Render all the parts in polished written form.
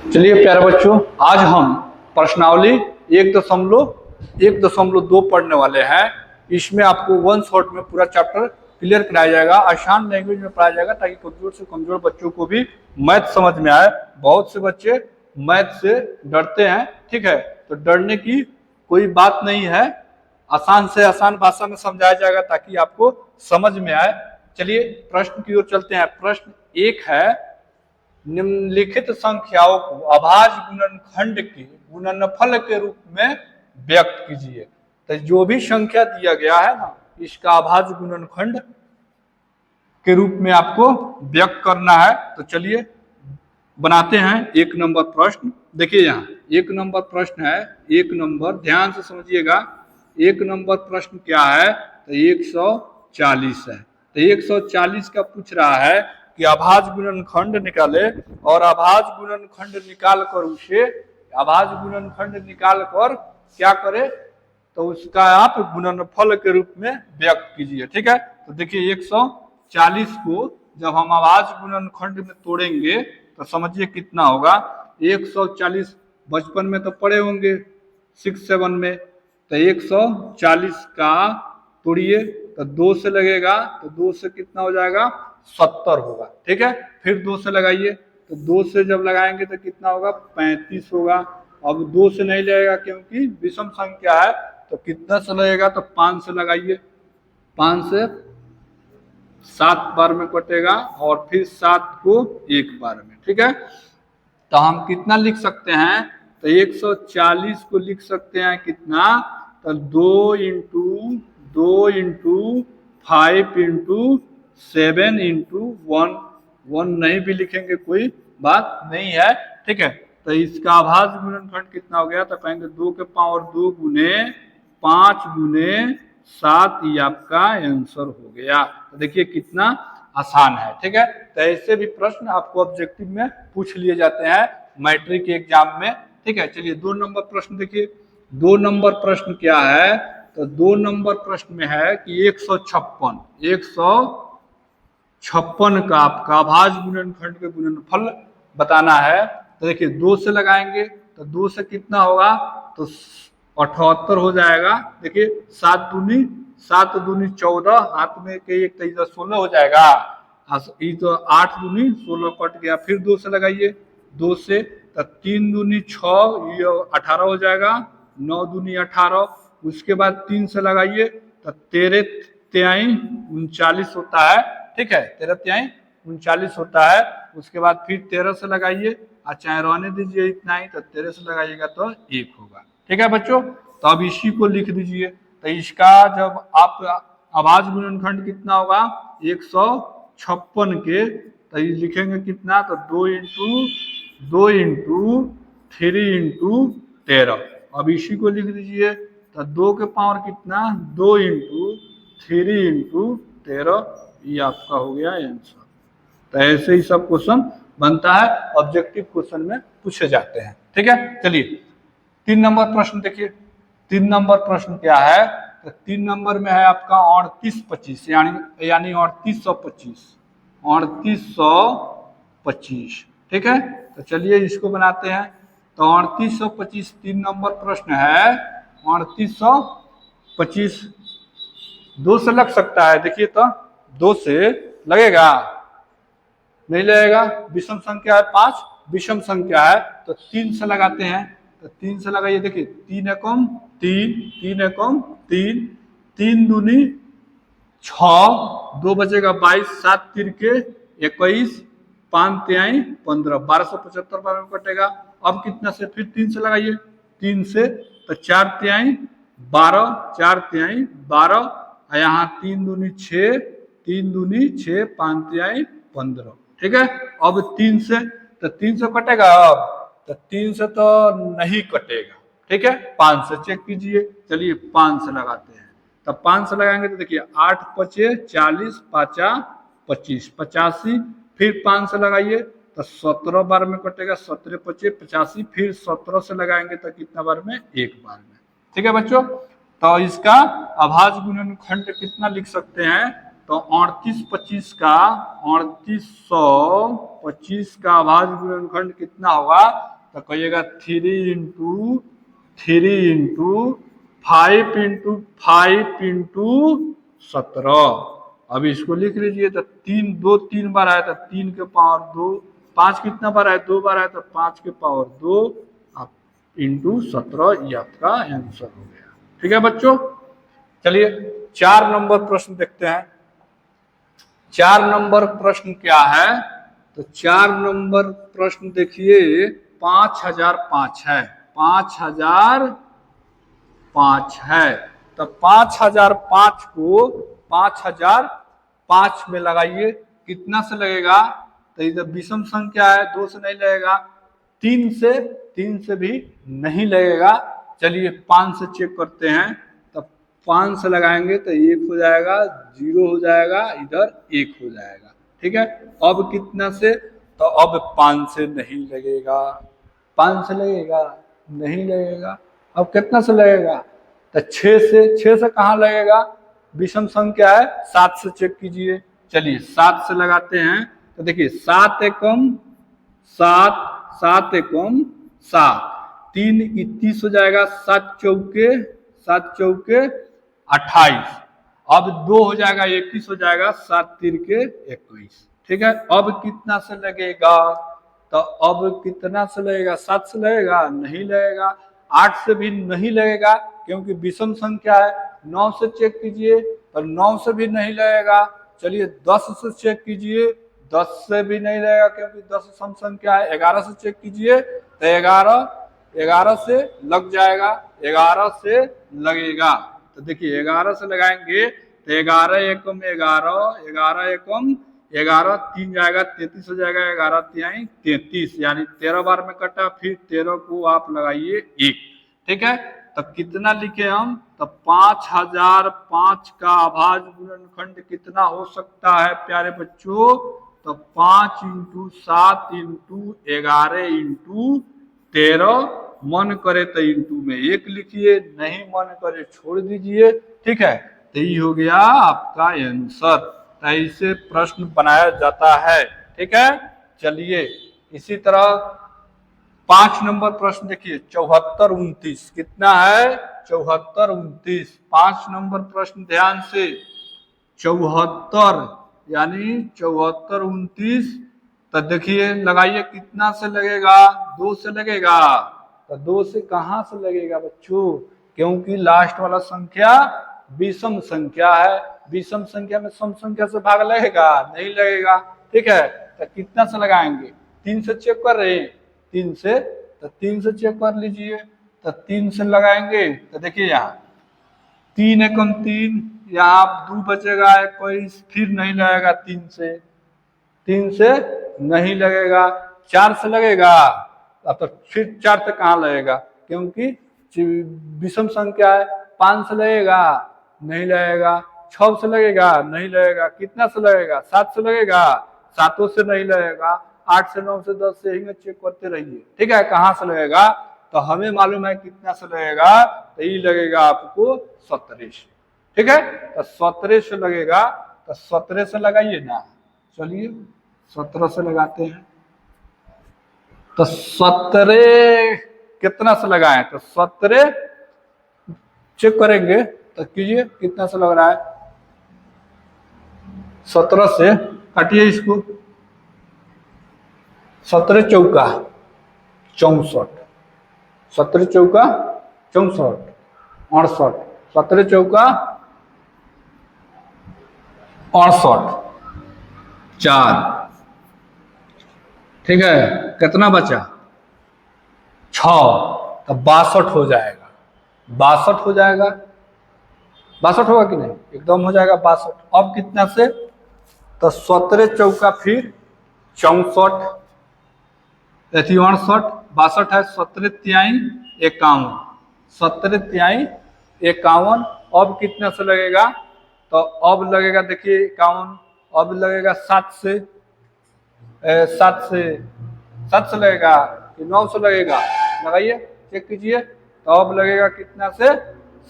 चलिए प्यारे बच्चों, आज हम प्रश्नावली 1.1.2 पढ़ने वाले हैं। इसमें आपको वन शॉट में पूरा चैप्टर क्लियर कराया जाएगा, आसान लैंग्वेज में पढ़ाया जाएगा ताकि कमजोर से कमजोर बच्चों को भी मैथ समझ में आए। बहुत से बच्चे मैथ से डरते हैं, ठीक है, तो डरने की कोई बात नहीं है, आसान से आसान भाषा में समझाया जाएगा ताकि आपको समझ में आए। चलिए प्रश्न की ओर चलते हैं। प्रश्न एक है, निम्नलिखित संख्याओं को अभाज्य गुणनखंड के गुणनफल के रूप में व्यक्त कीजिए। तो जो भी संख्या दिया गया है ना, इसका अभाज्य गुणनखंड के रूप में आपको व्यक्त करना है। तो चलिए बनाते हैं एक नंबर प्रश्न। देखिए यहाँ एक नंबर प्रश्न है, एक नंबर ध्यान से समझिएगा। एक नंबर प्रश्न क्या है, तो 140 है। तो 140 का पूछ रहा है कि अभाज्य गुणनखंड निकाले और अभाज्य गुणनखंड निकाल कर उसे अभाज्य गुणनखंड निकाल कर क्या करे, तो उसका आप गुणनफल के रूप में व्यक्त कीजिए। ठीक है, तो देखिए 140 को जब हम अभाज्य गुणनखंड में तोड़ेंगे तो समझिए कितना होगा। 140 बचपन में तो पढ़े होंगे 6-7 में। तो 140 का तोड़िए तो 2 से लगेगा, तो 2 से कितना हो जाएगा, 70 होगा। ठीक है, फिर 2 से लगाइए, तो 2 से जब लगाएंगे तो कितना होगा, 35 होगा। अब 2 से नहीं लगेगा क्योंकि विषम संख्या है, तो कितना से लगेगा, तो 5 से लगाइए। 5 से 7 बार में कटेगा और फिर 7 को 1 बार में। ठीक है, तो हम कितना लिख सकते हैं, तो 140 को लिख सकते हैं कितना, तो 2 इंटू 5 इंटू 7 इंटू 1 नहीं भी लिखेंगे कोई बात नहीं है। ठीक है, तो इसका अभाज्य गुणनखंड कितना हो गया, तो कहेंगे 2 के पावर 2 गुने 5 गुने 7, ये आपका आंसर हो गया। तो देखिए कितना आसान है। ठीक है, तो ऐसे भी प्रश्न आपको ऑब्जेक्टिव में पूछ लिए जाते हैं मैट्रिक के एग्जाम में। ठीक है, चलिए 2 नंबर प्रश्न देखिए। 2 नंबर प्रश्न क्या है, तो 2 नंबर प्रश्न में है कि 156 का आपका अभाज्य गुणनखंड के गुणनफल बताना है। तो देखिए 2 से लगाएंगे तो 2 से कितना होगा, तो 78 हो जाएगा। देखिए 7 दूनी 14, हाथ में के 1 तो 16 हो जाएगा, ये तो 8 दूनी 16 कट गया। फिर 2 से लगाइए, 2 से तो 3 दूनी 6, ये 18 हो जाएगा। 9 दूनी 18, उसके बाद 3 से लगाइए तो 13 तिहाई 39 होता है। ठीक है, 13 तिहाई 39 होता है। उसके बाद फिर 13 से लगाइए, और चाहे रहने दीजिए इतना ही, तो 13 से लगाइएगा तो 1 होगा। ठीक है बच्चों, तो अब इसी को लिख दीजिए। तो इसका जब आप अभाज्य गुणनखंड कितना होगा, 156 के, तो ये लिखेंगे कितना, तो 2 इंटू 3 इंटू 13। अब इसी को लिख दीजिए, तो 2 के पावर कितना, 2 इंटू 3 इंटू 13, ये आपका हो गया आंसर। तो ऐसे ही सब क्वेश्चन बनता है, ऑब्जेक्टिव क्वेश्चन में पूछे जाते हैं। ठीक है, चलिए 3 नंबर प्रश्न देखिए। 3 नंबर प्रश्न क्या है, तो 3 नंबर में है आपका 3825 यानी 3825। ठीक है, तो चलिए इसको बनाते हैं। तो 3825 3 नंबर प्रश्न है। 3825 2 से लग सकता है, देखिए तो 2 से लगेगा, नहीं लगेगा, विषम संख्या है 5, विषम संख्या है, तो 3 से लगाते हैं। तो 3 से लगाइए, देखिए 3 एकम 3, 3 एकम 3, 3 दूनी 6, 2 बचेगा 22, 7 तिरके 21, 5 तिहाई 15, 1275 बार में कटेगा। अब कितना से, फिर 3 से लगाइए, 3 से तो 4 तिहाई 12, 4 तिहाई 12, यहाँ 3 दूनी 6, 3 दूनी 6, 5 तिहाई 15। ठीक है, अब 3 से, तो 3 से कटेगा, अब तो 3 से तो नहीं कटेगा। ठीक है, 5 से चेक कीजिए। चलिए 5 से लगाते हैं, तब 5 से लगाएंगे तो देखिए 8 पचे 40, 5 25, 85, फिर 5 से लगाइए तो 17 बार में कटेगा, 17 पचे 85, फिर 17 से लगाएंगे तो कितना बार में, 1 बार में। ठीक है बच्चों, तो इसका अभाज्य गुणनखंड कितना लिख सकते हैं, तो 3825 का अभाज्य गुणनखंड कितना होगा? तो कहिएगा 3 × 5 × 5 × 17। अब इसको लिख लीजिए। तो 3 बार आया तो 3 के पावर 2, 5 कितना बार आया? 2 बार आया तो 5 के पावर 2 इंटू 17, ये आपका आंसर हो गया। ठीक है बच्चों, चलिए 4 नंबर प्रश्न देखते हैं। 4 नंबर प्रश्न क्या है? तो 4 नंबर प्रश्न देखिए 5005 है। 5005 है। तो 5005 को 5005 में लगाइए। कितना से लगेगा? तो इधर विषम संख्या है, 2 से नहीं लगेगा। 3 से भी नहीं लगेगा। चलिए 5 से चेक करते हैं। तो 5 से लगाएंगे तो 1 हो जाएगा, 0 हो जाएगा, इधर 1 हो जाएगा। ठीक है। अब कितना से? तो अब 5 से नहीं लगेगा। 5 से लगेगा? नहीं लगेगा। अब कितना से लगेगा? तो 6 से कहाँ लगेगा? विषम संख्या है, 7 से चेक कीजिए। चलिए 7 से लगाते हैं। तो देखिए 7 एकम 7, 7 एकम 7, 3 31 हो जाएगा, 7 चौके 28। अब 2 हो जाएगा, 21 हो जाएगा, 7 तिरके 21। ठीक है। अब कितना से लगेगा? तो अब कितना से लगेगा? 7 से लगेगा? नहीं लगेगा। 8 से भी नहीं लगेगा क्योंकि विषम संख्या है। 9 से चेक कीजिए तो 9 से भी नहीं लगेगा। चलिए 10 से चेक कीजिए, 10 से भी नहीं लगेगा क्योंकि 10 सम संख्या है। 11 से चेक कीजिए तो 11 से लग जाएगा, 11 से लगेगा। तो देखिए 11 से लगाएंगे तो 11 एकम 11, 11 एकम 11, 3 जाएगा 33 हो जाएगा, 11 तिहाई 33, यानी 13 बार में कटा। फिर 13 को आप लगाइए 1। ठीक है। तो कितना लिखे हम? तो 5005 का अभाज्य गुणनखंड कितना हो सकता है प्यारे बच्चों? तो 5 × 7 × 11 × 13। मन करे तो इंटू में 1 लिखिए, नहीं मन करे छोड़ दीजिए। ठीक है। तो ये हो गया आपका आंसर। ऐसे प्रश्न बनाया जाता है। ठीक है। चलिए इसी तरह 5 नंबर प्रश्न देखिए 7429। कितना है? 7429। 5 नंबर प्रश्न ध्यान से 74 यानी 7429। तो देखिए लगाइए कितना से लगेगा? 2 से लगेगा। तो 2 से कहां से लगेगा बच्चों? क्योंकि लास्ट वाला संख्या विषम संख्या है। विषम संख्या में सम संख्या से भाग लगेगा? नहीं लगेगा। ठीक है। तो कितना से लगाएंगे? 3 से चेक कर रहे हैं। 3 से, तो 3 से चेक कर लीजिए। तो 3 से लगाएंगे तो देखिए यहाँ 3 एकम 3, यहाँ 2 बचेगा 21, फिर नहीं लगेगा। 3 से नहीं लगेगा। 4 से लगेगा? अब तो फिर 4 से कहाँ लगेगा क्योंकि विषम संख्या है। 5 से लगेगा? नहीं लगेगा। 6 से लगेगा? नहीं लगेगा। कितना से लगेगा? 7 से लगेगा? 7 से नहीं लगेगा। 8 से 9 से 10 से ही चेक करते रहिए। ठीक है। कहाँ से लगेगा? तो हमें मालूम है कितना से लगेगा। तो ये लगेगा आपको 17 से। ठीक है। तो 17 से लगेगा। तो 17 से लगाइए ना। चलिए 17 से लगाते हैं। तो 17 कितना से लगाएं? तो 17 चेक करेंगे तो कीजिए कितना से लग रहा है। 17 से काटिए इसको। 17 चौका 64, 17 चौका 64, 68, 17 चौका 68, 4। ठीक है। कितना बचा? 6। तो 62 हो जाएगा। 62 हो जाएगा। 62 होगा कि नहीं? एकदम हो जाएगा 62। अब कितना से? तो 17 चौका फिर 64, 68, 62 है। 17 तिहाई 51, 17 तिहाई 51। अब कितना से लगेगा? तो अब लगेगा देखिए 51। अब लगेगा 7 से 7 से लगेगा कि 9 से लगेगा? लगाइए, चेक कीजिए। तो अब लगेगा कितना से?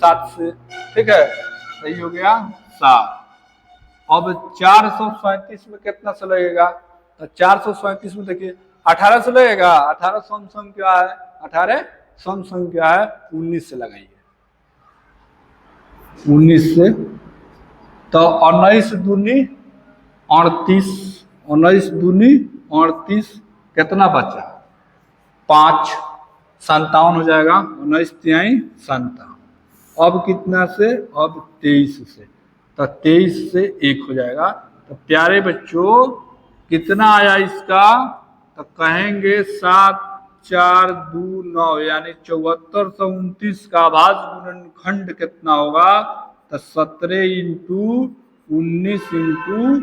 7 से। ठीक है। सही हो गया 7। अब 437 में कितना से लगेगा, तो 437 में देखिए 18 से लगेगा, 18 सम संख्या है, 18 सम संख्या है, 19 से लगाइए, 19 से, तो 19 दूनी 38, 19 दूनी 38, कितना बचा 5, 57 हो जाएगा, 19 तिहाई 57। अब कितना से, अब 23 से, तो 23 से 1 हो जाएगा। तो प्यारे बच्चों कितना आया इसका, तो कहेंगे 7 4 2 9 यानी 7429 का भाज्य गुणनखंड कितना होगा, तो 17 इंटू 19 इंटू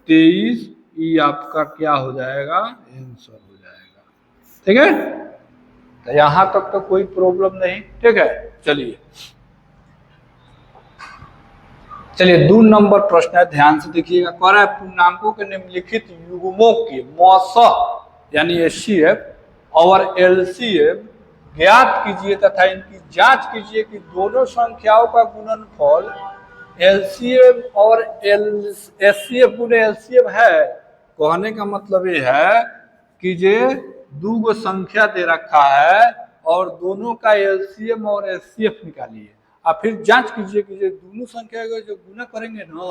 23, ये आपका क्या हो जाएगा, आंसर हो जाएगा। ठीक है, तो यहां तक तो कोई प्रॉब्लम नहीं। ठीक है, चलिए 2 नंबर प्रश्न है, ध्यान से देखिएगा। कह रहा है पूर्णांकों के निम्नलिखित युग्मों के मौसम यानी एचसीएफ और एलसीएम ज्ञात कीजिए तथा इनकी जांच कीजिए कि दोनों संख्याओं का गुणनफल एलसीएम और एचसीएफ गुने एलसीएम है। कहने का मतलब ये है कि जे दो गो संख्या दे रखा है और दोनों का एलसीएम और एचसीएफ निकालिए, और फिर जांच कीजिए कि दोनों संख्या का जो गुना करेंगे ना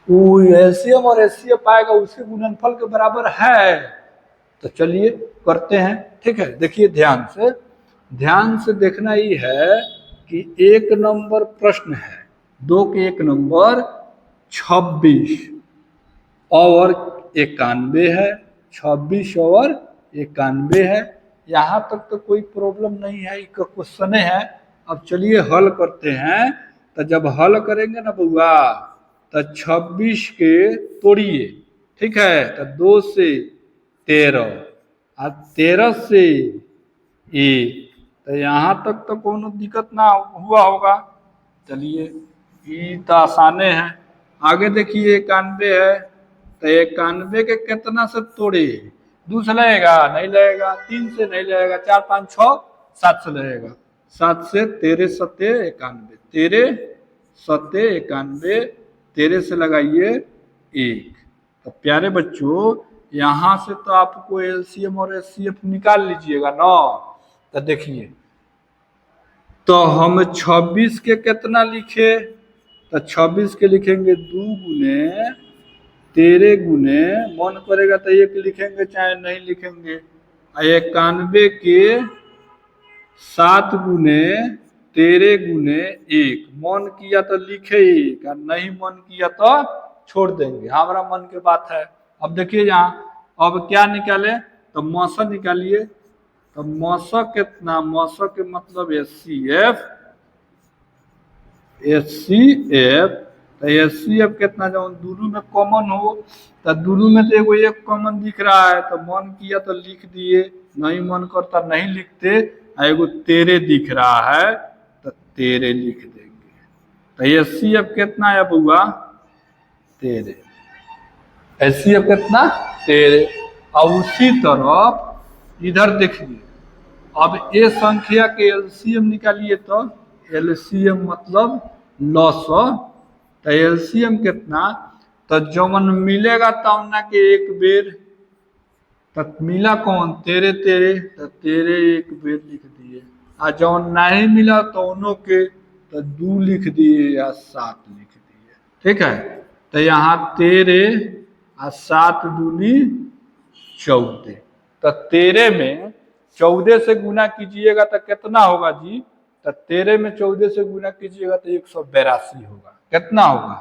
वो एलसीएम और एचसीएफ आएगा उसके गुणनफल के बराबर है। तो चलिए करते हैं। ठीक है, देखिए ध्यान से देखना ही है कि 1 नंबर प्रश्न है, 2 के 1 नंबर 26 और 91 है, 26 और 91 है। यहाँ तक तो कोई प्रॉब्लम नहीं है, एक क्वेश्चन है। अब चलिए हल करते हैं। तो जब हल करेंगे ना बउआ, तो 26 के तोड़िए, ठीक है, तो 2 से 13 और 13 से 1, तो यहाँ तक तो कोनो दिक्कत ना हुआ होगा। चलिए ये तो आसाने है। आगे देखिए 91 है, तो 91 के कितना से तोड़े, 2 से लगेगा, नहीं लगेगा, 3 से नहीं लगेगा, 4 5 6 7 से लगेगा, 7 से 13 सत्ते 91, 13 सत्ते 91, 13 से लगाइए 1। तो प्यारे बच्चों यहाँ से तो आपको एलसीएम और एचसीएफ निकाल लीजिएगा ना। तो देखिए, तो हम 26 के कितना लिखे, तो 26 के लिखेंगे 2 गुने 13 गुने, मन करेगा तो 1 लिखेंगे चाहे नहीं लिखेंगे, 91 के 7 गुने 13 गुने 1, मन किया तो लिखे ही, नहीं मन किया तो छोड़ देंगे, हमारा मन की बात है। अब देखिए यहाँ अब क्या निकाले, तो मौसम निकालिए। तो मौसम कितना, मौसम के मतलब एचसीएफ, तो एचसीएफ कितना, जब दोनों में कॉमन हो, तो दोनों में तो एक कॉमन दिख रहा है, तो मन किया तो लिख दिए, नहीं मन करता नहीं लिखते। एगो 13 दिख रहा है तो 13 लिख देंगे। तो एचसीएफ कितना है बुआ, 13, एचसीएफ कितना 13। और उसी तरफ इधर देखिए, अब ये संख्या के एलसीएम निकालिए, तो एलसीएम मतलब लॉसो, तो एलसीएम कितना, तो जौन मिलेगा तमना के 1 बेर, तो मिला कौन 13 13, तो 13 1 बेर लिख दिए, और जौन नहीं मिला दोनों के तो 2 लिख दिए या 7 लिख दिए। ठीक है, तो यहाँ 13 और 7 दूनी 14, तो 13 में 14 से गुना कीजिएगा तो कितना होगा जी, तो 13 में 14 से गुना कीजिएगा तो 182 होगा। कितना होगा,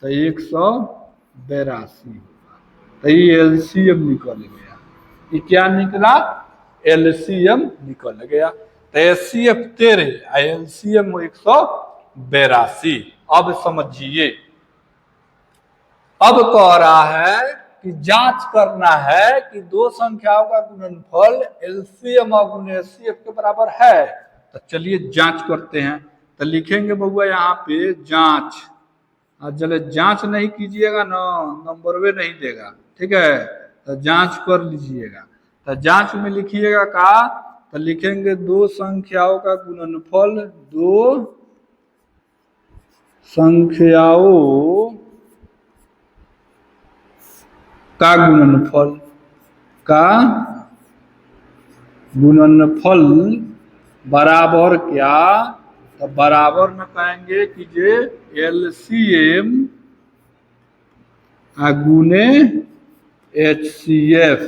तो 182 होगा। तो ये एलसीएम निकल गया, ये क्या निकला, एलसीएम निकल गया। तो एचसीएफ 13 एलसीएम 182। अब समझिए, अब कह रहा है कि जांच करना है कि दो संख्याओं का गुणनफल एलसीएम और गुणे एचसीएफ के बराबर है। तो चलिए जांच करते हैं। तो लिखेंगे बउआ यहाँ पे जांच, और चले जांच नहीं कीजिएगा ना नंबर वे नहीं देगा। ठीक है, तो जांच कर लीजिएगा। तो जांच में लिखिएगा का, तो लिखेंगे दो संख्याओं का गुणनफल, दो संख्याओं का गुणनफल, का गुणनफल बराबर क्या, तो बराबर में कहेंगे कि जे एलसीएम गुने HCF।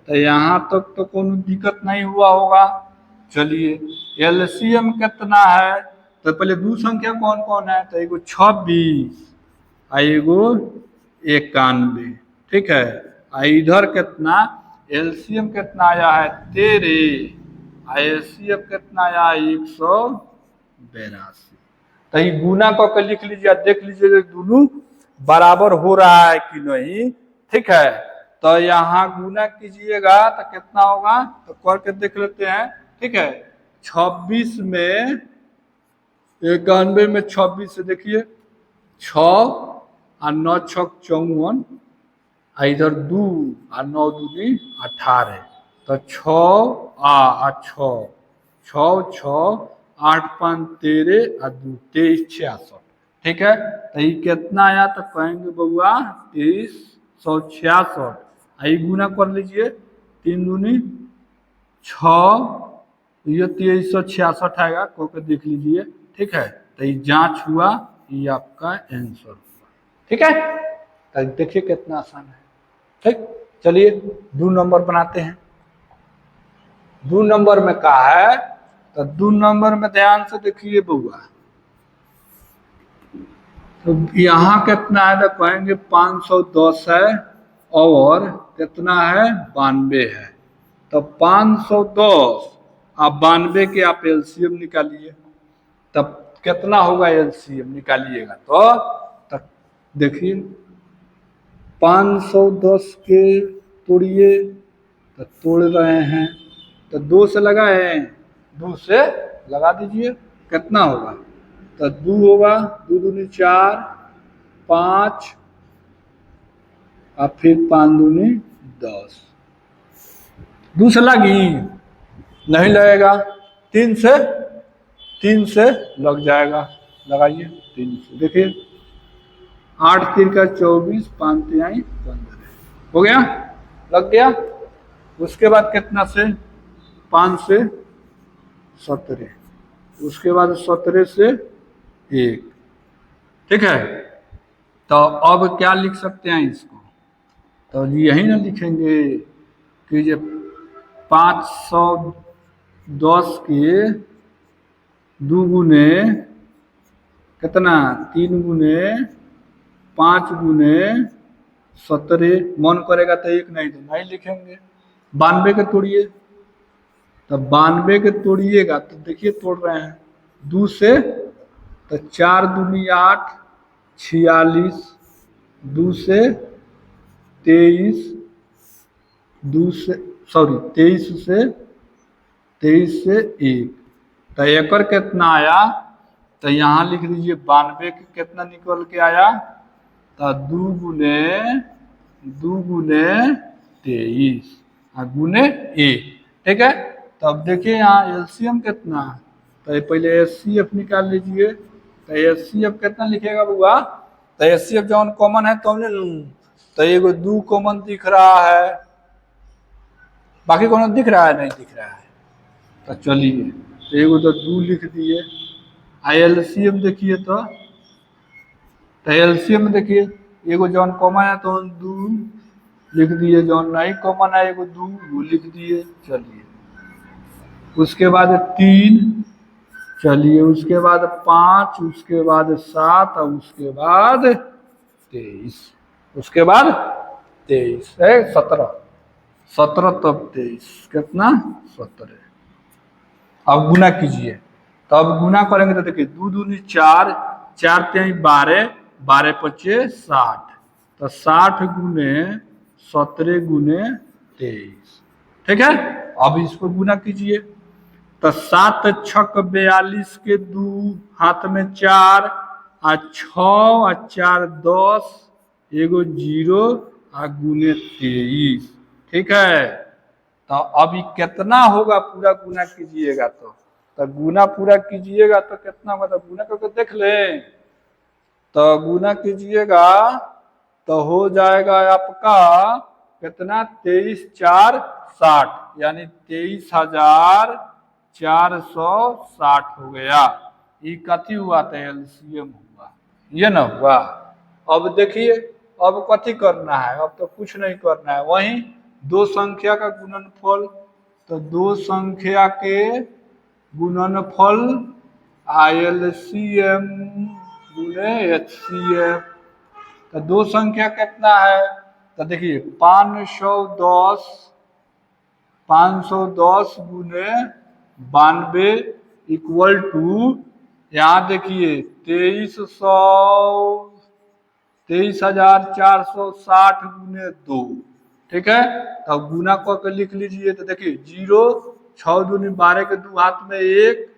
तो यहाँ तक तो कोई दिक्कत नहीं हुआ होगा। चलिए एलसीएम कितना है, तो पहले दो संख्या कौन कौन है, तो एगो 26 आ एगो 91, ठीक है। आ इधर कितना एलसीएम कितना आया है 13, एलसीएम कितना आया है 182। तो ये गुना करके लिख लीजिए, देख लीजिए दोनों बराबर हो रहा है कि नहीं, ठीक है। तो यहाँ गुना कीजिएगा तो कितना होगा, तो करके देख लेते हैं, ठीक है। 26 में 91 में 26 से देखिए 6 और 9 6 54, इधर 2 और 9 दूनी 18, तो 6 आ 6 6 6 8 5 13 और 2 23 66, ठीक है। तो ये कितना आया, तो कहेंगे बउआ 2366। आई गुना कर लीजिए, 3 दूनी 6, ये 2366 आएगा, करके देख लीजिए, ठीक है। तो ये जांच हुआ, ये आपका आंसर हुआ, ठीक है। तो देखिए कितना आसान है, ठीक। चलिए 2 नंबर बनाते हैं। 2 नंबर में क्या है, तो 2 नंबर में ध्यान से देखिए बउआ, तो यहाँ कितना है, तो कहेंगे 510 है और कितना है 92 है। तो 510 आप 92 के आप एलसीएम निकालिए, तब कितना होगा एलसीएम निकालिएगा। तो देखिए 510 के तोड़िए, तो तोड़ रहे हैं, तो 2 से लगाए, 2 से लगा दीजिए, कितना होगा, तो 2 होगा, 2 दूनी 4 5 और फिर 5 दूनी 10। 2 से लगी नहीं लगेगा, 3 से लग जाएगा, लगाइए 3 से, देखिए 8 3 का 24 5 3 15 हो गया, लग गया। उसके बाद कितना से 5 से 17, उसके बाद 17 से 1, ठीक है। तो अब क्या लिख सकते हैं इसको, तो यही ना लिखेंगे कि जब 510 के 2 गुने कितना 3 गुने 5 गुने 17, मन करेगा तो 1 नहीं तो नहीं लिखेंगे। 92 के तोड़िए, तो 92 के तोड़िएगा, तो देखिए तोड़ रहे हैं 2 से, तो 4 दूनी 8 46, 2 से 23, 2 से 23 से 1, तो एकर कितना आया, तो यहाँ लिख दीजिए 92 के कितना निकल के आया, तो 2 गुने 23 गुने 1, ठीक है। तो अब देखिए यहाँ एलसीएम कितना, तो पहले एचसीएफ निकाल लीजिए। तो एचसीएफ कितना लिखेगा बुआ, तो एचसीएफ जौन कॉमन है तो ले लूँ, तो एगो 2 कॉमन दिख रहा है, बाकी कौन दिख रहा है, नहीं दिख रहा है। तो चलिए तो एगो तो 2 लिख दिए। एलसीएम देखिए, तो एलसीएम देखिए एगो जौन कॉमन है तो 2 लिख दिए, जौन नहीं कॉमन है एगो 2 लिख दिए। चलिए उसके बाद 3, चलिए उसके बाद 5, उसके बाद 7 और उसके बाद 23, उसके बाद 23 है 17 तब 23 कितना 17। अब गुना कीजिए, तो अब गुना करेंगे तो देखिए 2 दूनी 4 4 3 12 12 पच्चे 60, तो 60 गुने 17 गुने 23, ठीक है। अब इसको गुना कीजिए, तो 7 छक 42 के 2 हाथ में 4 आ 6 आ 4 10 एगो 0 आ गुने 23, ठीक है। तो अभी कितना होगा, पूरा गुना कीजिएगा, तो गुना पूरा कीजिएगा तो कितना होगा, तो गुना करके देख लें। तो गुना कीजिएगा तो हो जाएगा आपका कितना 23,460 यानी 23,460 हो गया। ये कथी हुआ था एलसीएम हुआ, ये ना हुआ। अब देखिए अब कथी करना है, अब तो कुछ नहीं करना है, वहीं दो संख्या का गुणनफल, तो दो संख्या के गुणनफल एलसीएम गुणे एचसीएफ। तो दो संख्या कितना है, तो देखिए 510 गुने 92 इक्वल टू, यहाँ देखिए 23,460 गुने 2, ठीक है। तो गुना करके लिख लीजिए, तो देखिए 0, 6 दूनी 12 के 2 हाथ में 1,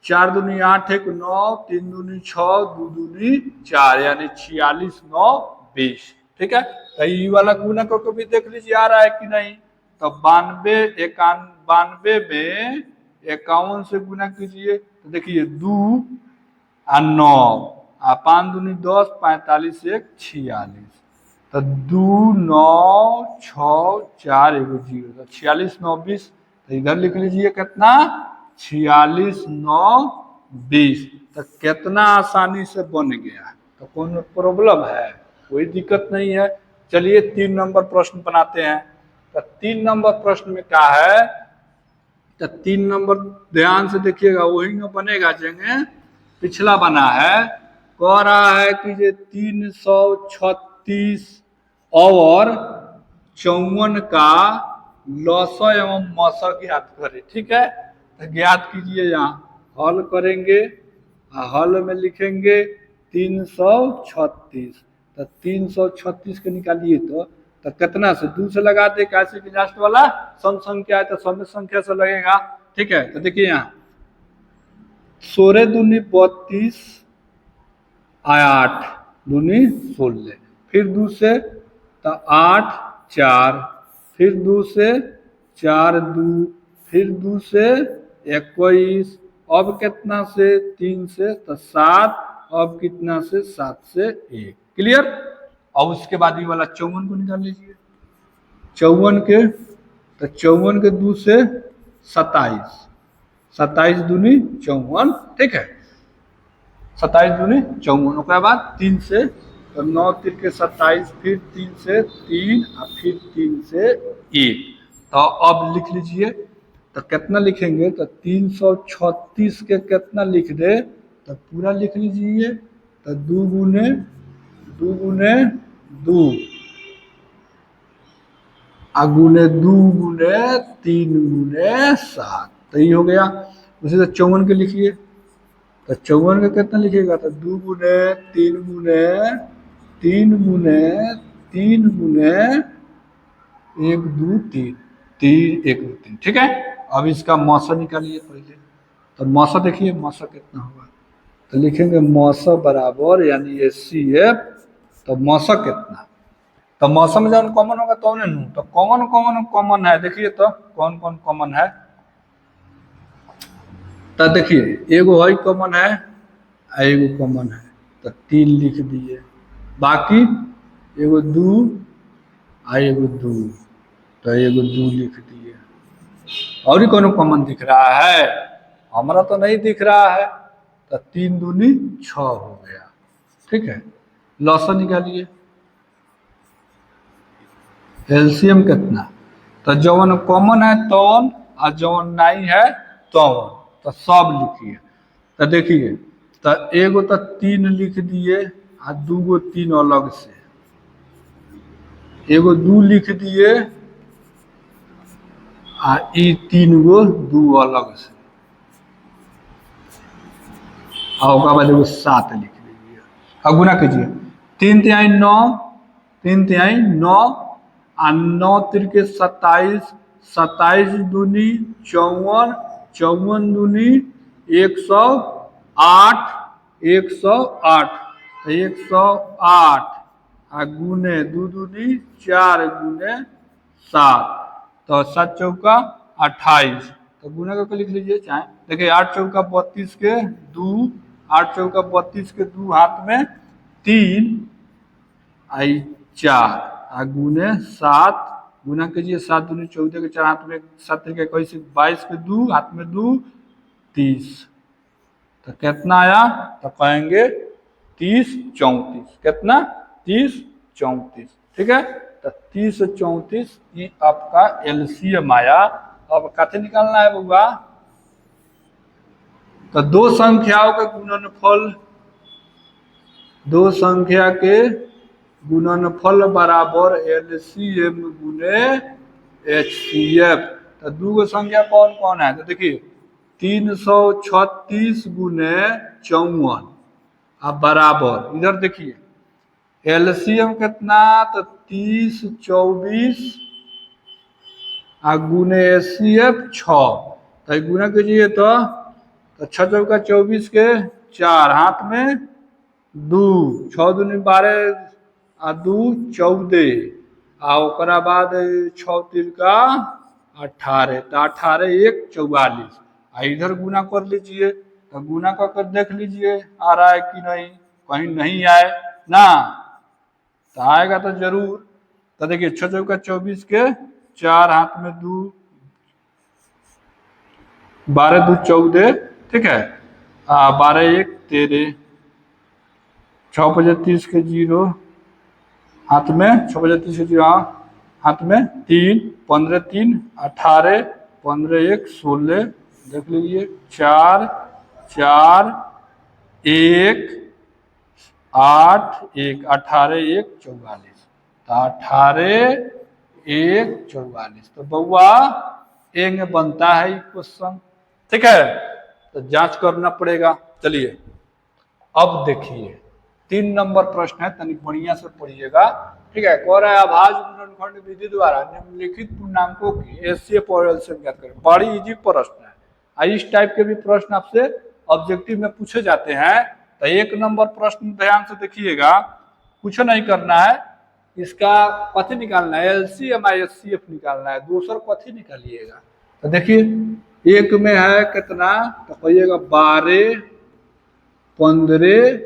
4 दूनी 8 1 9, 3 दूनी 6, 2 दूनी 4 यानी 46 9 20, ठीक है। तो ये वाला गुना करके भी देख लीजिए आ रहा है कि नहीं। तो 92 में 51 से गुना कीजिए, तो देखिए 2 और 9 और 5 दूनी 10, 45 1 46, तो 2 9 6 4 1 0, तो 46 9 20। तो इधर लिख लीजिए कितना 46 9 20। तो कितना आसानी से बन गया, तो कौन प्रॉब्लम है, कोई दिक्कत नहीं है। चलिए 3 नंबर प्रश्न बनाते हैं। तो 3 नंबर प्रश्न में क्या है, तो 3 नंबर ध्यान से देखिएगा, वही ना बनेगा जगह पिछला बना है। कह रहा है कि ये 336 और 54 का लॉसा एवं मौसा ज्ञात करें, ठीक है। तो ज्ञात कीजिए, यहाँ हल करेंगे, हल में लिखेंगे 336, तो 336 के निकालिए, तो कितना से 2 से लगा दे, कैसे कि लास्ट वाला सम संख्या है तो सम संख्या से लगेगा, ठीक है। तो देखिए यहाँ 16 दूनी 32 8 दूनी 16, फिर 2 से तो 8 4, फिर 2 से 4 2, फिर 2 से 21, अब कितना से 3 से तो 7, अब कितना से 7 से 1, क्लियर। अब उसके बाद ये वाला 54 को निकाल लीजिए, 54 के, तो 54 के 2 से 27, 27 दूनी 54, ठीक है, 27 दूनी 54, उसके बाद 3 से तो 9 3 के 27, फिर 3 से 3 और फिर 3 से 1। तो अब लिख लीजिए, तो कितना लिखेंगे, तो 336 के कितना लिख दे, तो पूरा लिख लीजिए, तो 2 गुने 2 गुने 2 गुने 2 गुने 3 गुने 7, तो ये हो गया। उसी से 54 के लिखिए, तो 54 का कितना लिखिएगा, तो 2 गुने 3 गुने 3 गुने 3 गुने 1 2 3 3 1 2 3, ठीक है। अब इसका मौसा निकालिए पहले, तो मौसा देखिए मौसा कितना होगा, तो लिखेंगे मौसा बराबर यानी एचसीएफ, तो मौसा कितना, तो मौसम में जब कॉमन होगा तो नहीं, तो कॉमन है, देखिए तो कौन कौन कॉमन है, तो देखिए एगो है कॉमन है, एगो कॉमन है, तो 3 लिख दिए, बाकी एगो 2 एगो 2, तो एगो 2 लिख दिए। और ही कोनो कॉमन दिख रहा है, हमारा तो नहीं दिख रहा है, तो 3 दूनी 6 हो गया, ठीक है। लॉसा निकालिए, एलसीएम कितना, तो जवन कॉमन है तौन और जवन नहीं है तौन, तो सब लिखिए। तो देखिए, तो एगो तो 3 लिख दिए और 2 गो 3 अलग से, एगो 2 लिख दिए और 3 गो 2 अलग से, और बाद एगो 7 लिख लीजिए, और गुना कीजिए, 3 तिहाई 9, 3 तिहाई 9 और 9 तिरके 27, 27 दूनी 54, 54 दूनी 108, 108, तो 108 और गुने 2 दूनी 4 गुने 7, तो 7 चौका 28, तो गुना करके लिख लीजिए चाहे, देखिए 8 चौका 32 के 2, 8 चौका 32 के 2 हाथ में 3 आई 4 गुने 7 गुना कीजिए 7 दूनी 14 के 4 हाथ में 7 तरीके 21 22 के 2 हाथ में 2 30। तो कितना आया? तो कहेंगे 30 34। कितना? 30 34। ठीक है, तो 30 34 ये आपका एलसीएम आया। अब कैसे निकालना है बउआ? तो दो संख्याओं के गुणनफल, दो संख्या के गुणनफल बराबर एलसीएम गुने एचसीएफ। तो दो संख्या कौन कौन है? तो देखिए 336 गुने 54 अब बराबर, इधर देखिए एलसीएम कितना? तो 30 24 गुने एचसीएफ 6। तो गुना कीजिए तो 6 चौका 24 के 4 हाथ में 2 6 दूनी 12 आ 2 14 आ ओकरा बाद 6 तिरका 18। तो 18 1 44। इधर गुना कर लीजिए, तो गुना करके देख लीजिए आ रहा है कि नहीं, कहीं नहीं आए ना, तो आएगा तो जरूर। तो देखिए 6 चौका 24 के 4 हाथ में 2 12 2 14। ठीक है, 12 1 13 6 5 30 के 0 हाथ में 6 5 30 के 0 हाथ में 3 15 3 18 15 1 16। देख लीजिए 4 4 1 8 1 18 1 44। तो 18 1 44। तो बउआ एंग बनता है क्वेश्चन। ठीक है, तो जांच करना पड़ेगा। चलिए अब देखिए 3 नंबर प्रश्न है, तनिक बढ़िया से पढ़िएगा। ठीक है, कह रहा है अभाज्य गुणनखंड विधि द्वारा निम्नलिखित पूर्णांकों की एचसीएफ और एलसीएम ज्ञात करें। बड़ी इजी प्रश्न है, इस टाइप के भी प्रश्न आपसे ऑब्जेक्टिव में पूछे जाते हैं। तो 1 नंबर प्रश्न ध्यान से देखिएगा, कुछ नहीं करना है, इसका कथी निकालना है? एलसीएम एचसीएफ निकालना है। दूसरा कथी निकालिएगा? तो देखिए एक में है कितना? तो कहिएगा 12 15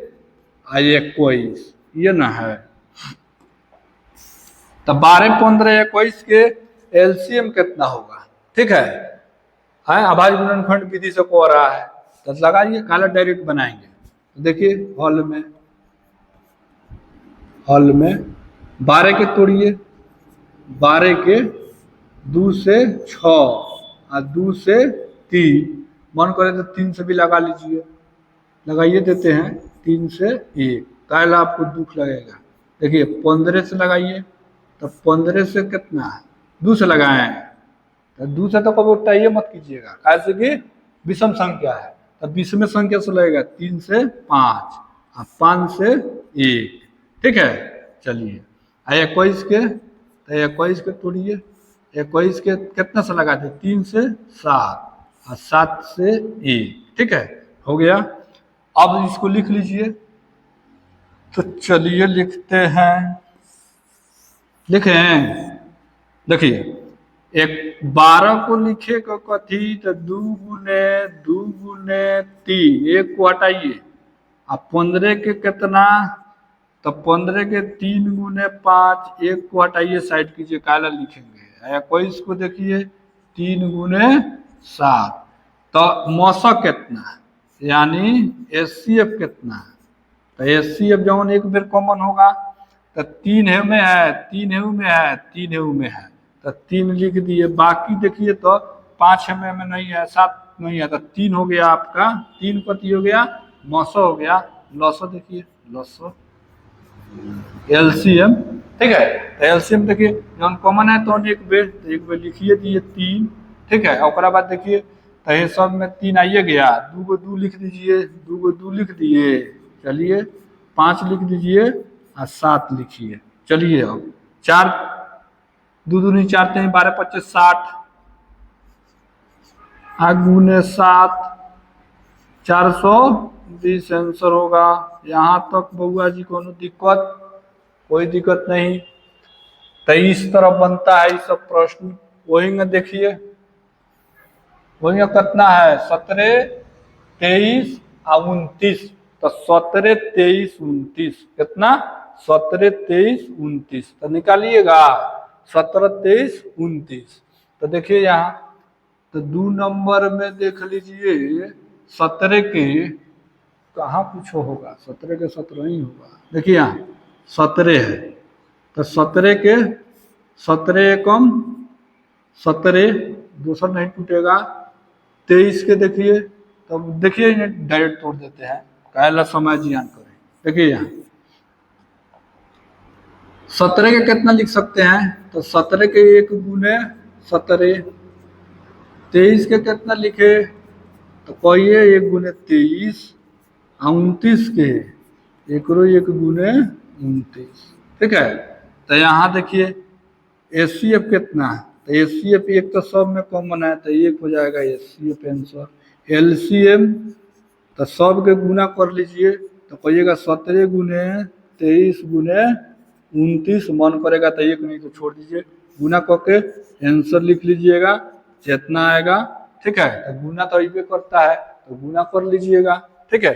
21, ये ना है। तो 12 15 21 के एलसीएम कितना होगा? ठीक है, अभाज्य गुणनखंड विधि से कह रहा है, तो लगाइए, काला डायरेक्ट बनाएंगे। तो देखिए हॉल में 12 के तोड़िए, 12 के 2 से 6 और 2 से 3, मन करे तो 3 से भी लगा लीजिए, लगाइए देते हैं 3 से 1, कल आपको दुख लगेगा। देखिए 15 से लगाइए, तो 15 से कितना है? 2 से लगाए हैं, तो 2 से तो कभी उठाइए मत कीजिएगा, कैसे कि विषम संख्या है। तो विषम संख्या से लगेगा 3 से 5 और 5 से 1। ठीक है, चलिए 21 के, तो 21 के तोड़िए, 21 के कितना से लगा दे? 3 से 7 और 7 से 1। ठीक है, हो गया। अब इसको लिख लीजिए, तो चलिए लिखते हैं, लिखें। देखिए एक 12 को लिखे को कथी? तो 2 गुने 3, 1 को हटाइए। अब 15 के कितना? तो 15 के 3 गुने 5, 1 को हटाइए, साइड कीजिए, काला लिखेंगे। 21 को देखिए 3 गुने 7। तो मौसक कितना, यानी एचसीएफ कितना है? तो एचसीएफ जौन एक बेर कॉमन होगा, तो 3 है में है, 3 है में है, 3 है में है, तो 3 लिख दिए। बाकी देखिए तो 5 में नहीं है, 7 नहीं है, तो 3 हो गया आपका। 3 कति हो गया? मौसो हो गया। लौसो देखिए, लौसो एलसीएम। ठीक है, तो एलसीएम देखिए जौन कॉमन है तो एक बेर लिखिए दिए 3। ठीक है, और बाद देखिए तो ये सब में 3 आइए गया, 2 को 2 लिख दीजिए, 2 को 2 लिख दिए। चलिए 5 लिख दीजिए और 7 लिखिए। चलिए अब 4 2 दूनी 4 3 12 25 60 गुने 7 420 आंसर होगा। यहाँ तक बउआ जी कोनो दिक्कत? कोई दिक्कत नहीं। तो इस तरह बनता है इस सब प्रश्न। वही में देखिए, वही कितना है? 17 23 और 29। तो 17 23 29 कितना? 17 23 29। तो निकालिएगा 17, 23, 29। तो देखिए यहाँ, तो 2 नंबर में देख लीजिए 17 के कहाँ कुछ होगा, 17 के 17 ही होगा। देखिए यहाँ 17 है, तो 17 के 17 कम 17 दूसरा नहीं टूटेगा। 23 के देखिए, तो देखिए इन्हें डायरेक्ट तोड़ देते हैं, काहेला समय जियान करें। देखिए यहाँ 17 के कितना लिख सकते हैं, तो 17 के 1 गुने 17। 23 के कितना लिखे, तो कहिए 1 गुने 23। 29 के 1 गुने 29। ठीक है, तो यहाँ देखिए एचसीएफ कितना है, तो एचसीएफ एक तो सब में कॉमन है, तो 1 हो जाएगा एचसीएफ आंसर। एलसीएम तो सब के गुना कर लीजिए, तो कहिएगा 17 गुने 23 गुने 29, मन करेगा तो 1 नहीं तो छोड़ दीजिए, गुना करके आंसर लिख लीजिएगा जितना आएगा। ठीक है, तो गुना तो ये करता है, तो गुना कर लीजिएगा। ठीक है,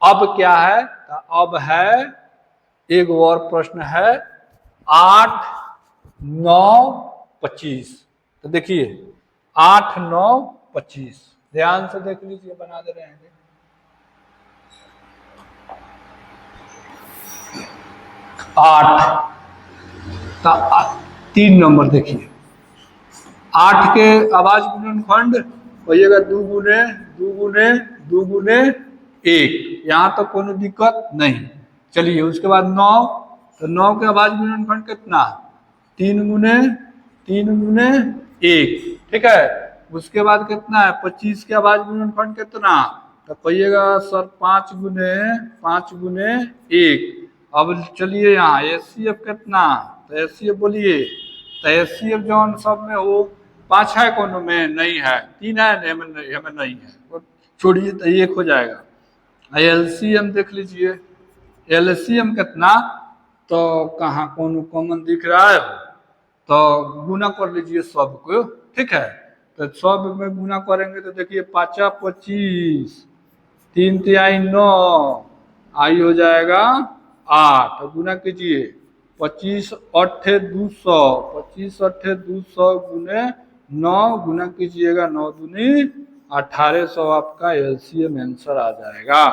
अब क्या है, तो अब है एक और प्रश्न है 8, 9, 25। तो देखिए 8, 9, 25 ध्यान से देख लीजिए, बना दे रहे हैं। 8 तो 3 नंबर देखिए, 8 के आवाज गुणनखंड होइएगा 2 गुने 2 गुने 2 गुने 1, यहाँ तो कोनो दिक्कत नहीं। चलिए उसके बाद 9, तो 9 के आवाज गुणनखंड कितना, 3 गुने 3 गुने 1। ठीक है, उसके बाद कितना है 25 के आवाज गुणनखंड कितना, तो कहिएगा सर 5 गुने 1। अब चलिए यहाँ एचसीएफ कितना, तो एचसीएफ बोलिए, तो एचसीएफ जो सब में हो 5 है, कोनो में नहीं है, 3 है, हमें नहीं है, छोड़िए तो 1 हो जाएगा। एलसीएम देख लीजिए, एलसीएम कितना, तो कहाँ कोनो कॉमन दिख रहा है, तो गुना कर लीजिए सबको। ठीक है, तो सब में गुना करेंगे तो देखिए 5 25, 3 तिहाई 9, आई हो जाएगा 8, गुना कीजिए 25 8 200, 25 8 200 गुने 9, गुना कीजिएगा 9 दूनी 1800, आपका एलसीएम आंसर आ जाएगा।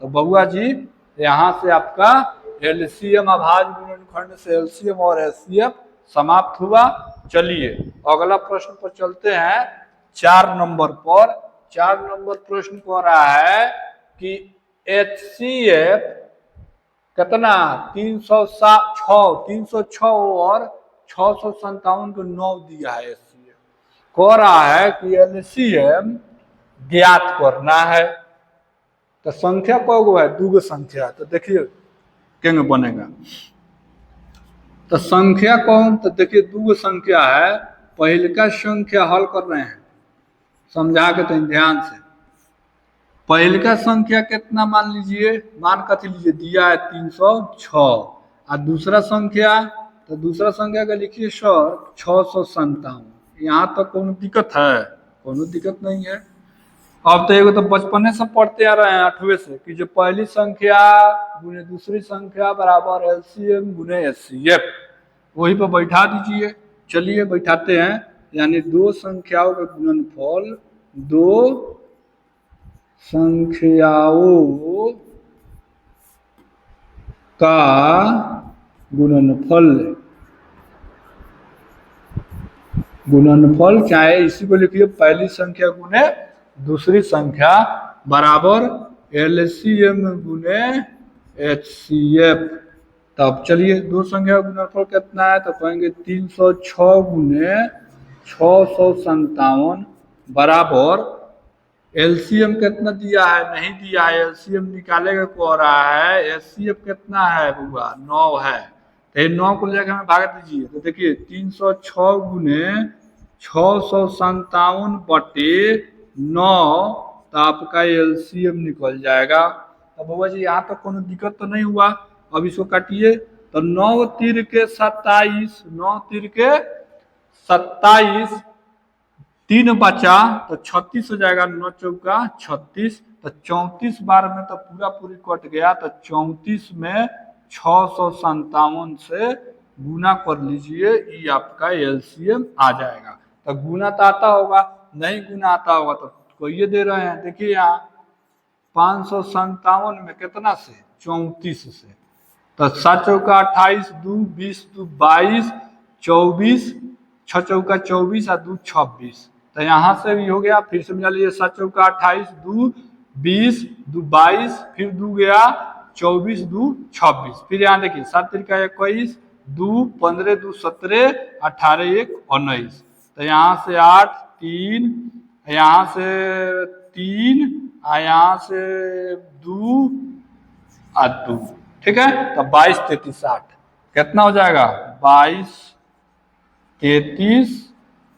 तो बबुआ जी यहाँ से आपका एलसीएम अभाज्य गुणनखंड से एलसीएम और एचसीएफ समाप्त हुआ। चलिए अगला प्रश्न पर चलते हैं, 4 नंबर पर। 4 नंबर प्रश्न कह रहा है कि एचसीएफ कितना 306 और 657 को 9 दिया है। एचसीएफ कह रहा है कि एलसीएम ज्ञात करना है। तो संख्या कौगो है, 2 संख्या, तो देखिए क्या बनेगा। तो संख्या कौन, तो देखिए 2 संख्या है, पहले का संख्या हल कर रहे हैं, समझा के तो ध्यान से। पहले का संख्या कितना मान लीजिए, मान कथी लीजिए, दिया है 306, और दूसरा संख्या, तो दूसरा संख्या का लिखिए सर 657। यहाँ तो कोनो दिक्कत है, कोनो दिक्कत नहीं है। अब तो एगो तो बचपने से पढ़ते आ रहे हैं 8वें से, कि जो पहली संख्या गुने दूसरी संख्या बराबर एलसीएम गुने एचसीएफ, वही पर बैठा दीजिए। चलिए बैठाते हैं, यानी 2 संख्याओं का गुणनफल, 2 संख्याओं का गुणनफल चाहे इसी को लिखिए पहली संख्या गुने दूसरी संख्या बराबर एलसीएम गुने एचसीएफ। तब चलिए 2 संख्या का गुणनफल कितना है, तो कहेंगे 306 गुने 657 बराबर एलसीएम कितना दिया है, नहीं दिया है, एलसीएम निकालेगा को रहा है। एचसीएफ कितना है बुआ, 9 है, तो 9 को लेकर हमें भाग दीजिए। तो देखिए 306 गुने 657 बटे 9, तो आपका एलसीएम निकल जाएगा। तो बुआ जी यहाँ तक कोनो दिक्कत तो नहीं हुआ। अब इसको काटिए, तो 9 तीर के 27, 9 तीर के 27, 3 बचा तो 36 हो जाएगा, 9 चौका 36, तो 34 बार में तो पूरा पूरी कट गया, तो 34 में 657 से गुना कर लीजिए, ये आपका एलसीएम आ जाएगा। तो गुना तो आता होगा, नहीं गुना आता होगा तो कोई ये दे रहे हैं, देखिए यहाँ 557 में कितना से 34 से, तो 7 चौका 28, 2 20, 2 22, 24, 6 चौका 24 और 2 26, तो यहाँ से भी हो गया। फिर से मिला लीजिए, 7 चौका 28, 2 20, 2 22, फिर 2 गया 24, 2 26, फिर यहाँ देखिए 7 तिरका 21, 2 15, 2 17, 18 1 19, तो यहाँ से 8 3, यहाँ से 3, यहाँ से 2 और 2, ठीक है। तो 22 33 8 कितना हो जाएगा, 22 33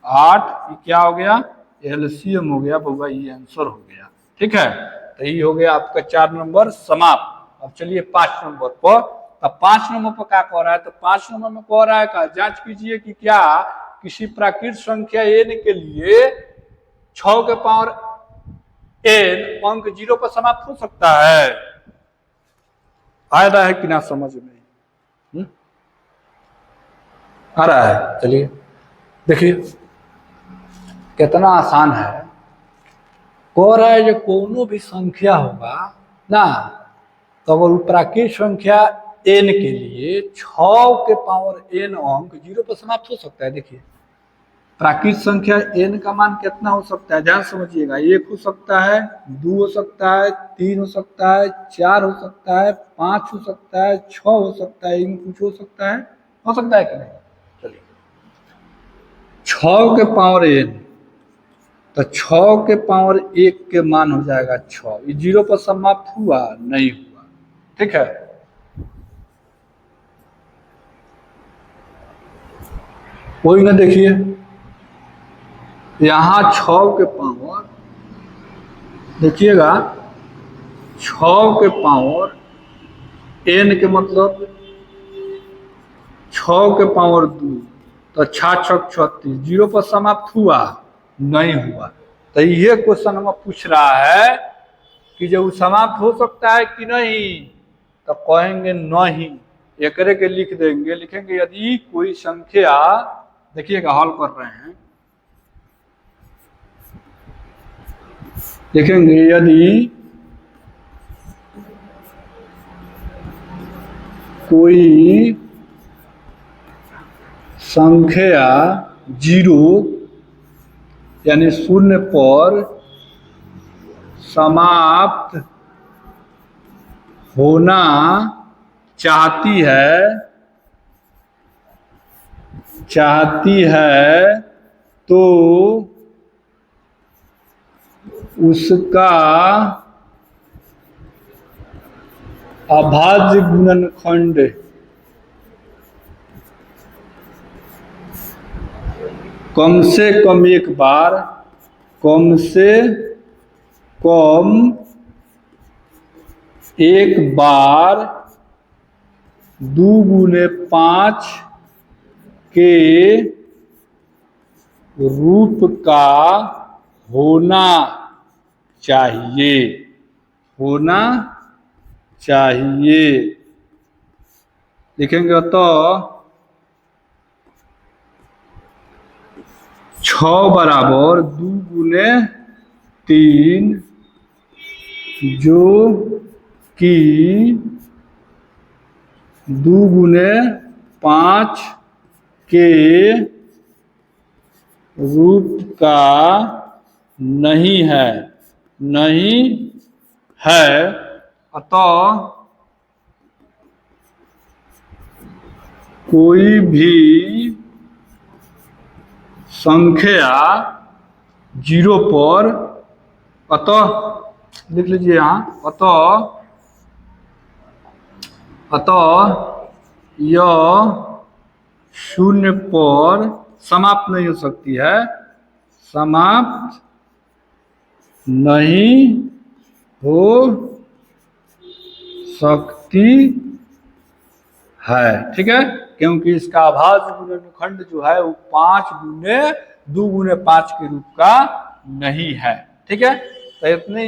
8, क्या हो गया, एलसीएम हो गया बउआ, ये आंसर हो गया, ठीक है। तो ये हो गया आपका 4 नंबर समाप्त। अब चलिए 5 नंबर पर। तो 5 नंबर पर क्या कह रहा है, तो 5 नंबर में कह रहा है का जांच कीजिए कि क्या किसी प्राकृत संख्या n के लिए 6 के पावर n अंक 0 पर समाप्त हो सकता है। आ रहा है कि ना समझ में, आ रहा है। चलिए देखिए कितना आसान है। कह रहा है जो कोनो भी संख्या होगा ना, तो अगर प्राकृत संख्या n के लिए 6 के पावर n अंक 0 पर समाप्त हो सकता है। देखिए प्राकृत संख्या n का मान कितना हो सकता है, ध्यान समझिएगा। 1 हो सकता है, 2 हो सकता है, 3 हो सकता है, 4 हो सकता है, 5 हो सकता है, 6 हो सकता है, इनमें कुछ हो सकता है कि नहीं। चलिए 6 के पावर n, तो 6 के पावर 1 के मान हो जाएगा 6, ये 0 पर समाप्त हुआ नहीं हुआ, ठीक है। कोई ना, देखिए यहाँ 6 के पावर, देखिएगा 6 के पावर n के मतलब 6 के पावर 2, तो 6 6 36, 0 पर समाप्त हुआ नहीं हुआ। तो ये क्वेश्चन हम पूछ रहा है कि जो समाप्त हो सकता है कि नहीं, तो कहेंगे नहीं, एकरे के लिख देंगे, लिखेंगे यदि कोई संख्या, देखिएगा हल कर रहे हैं, देखेंगे यदि कोई संख्या 0 यानी 0 पर समाप्त होना चाहती है तो उसका अभाज्य गुणनखंड कम से कम एक बार, कम से कम एक बार 2 गुने 5 के रूप का होना चाहिए, लिखेंगे तो 6 बराबर 2 गुने 3 जो कि 2 गुने 5 के रूप का नहीं है, अतः कोई भी संख्या 0 पर, अतः लिख लीजिए यहाँ, अतः यह 0 पर समाप्त नहीं हो सकती है, समाप्त नहीं हो सकती है, ठीक है। क्योंकि इसका अभाज्य गुणनखंड जो है वो 5 गुने 2 गुने 5 के रूप का नहीं है, ठीक है। तो इतनी